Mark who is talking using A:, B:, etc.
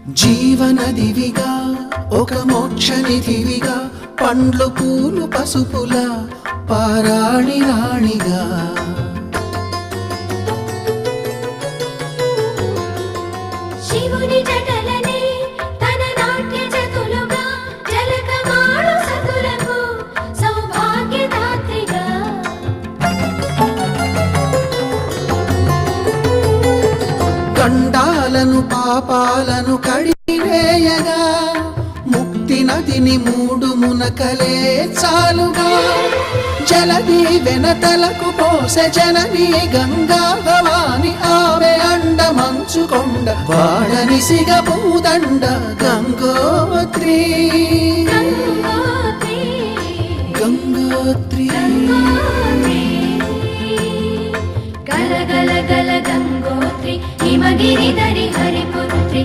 A: జీవనదివిగా ఒక మోక్షనిధివిగా పండ్లు పూలు పసుపుల పారాణి రాణిగా
B: శివుని జటలనే తన నాట్య చతులుగా జలకమాడు సతులకు సౌభాగ్యదాత్రిగా
A: గండాలను పాపాలను కడివేయగా ముక్తి నదిని మూడు మునకలే చాలుగా జలది వెనతలకు పోసె జనని గంగా భవాని ఆమె అండ మంచుకొండ వాడని సిగ పూదండ గంగోత్రి గంగోత్రి
B: గల గల గల గంగోత్రి హిమగిరి ధరి హరిపుత్రి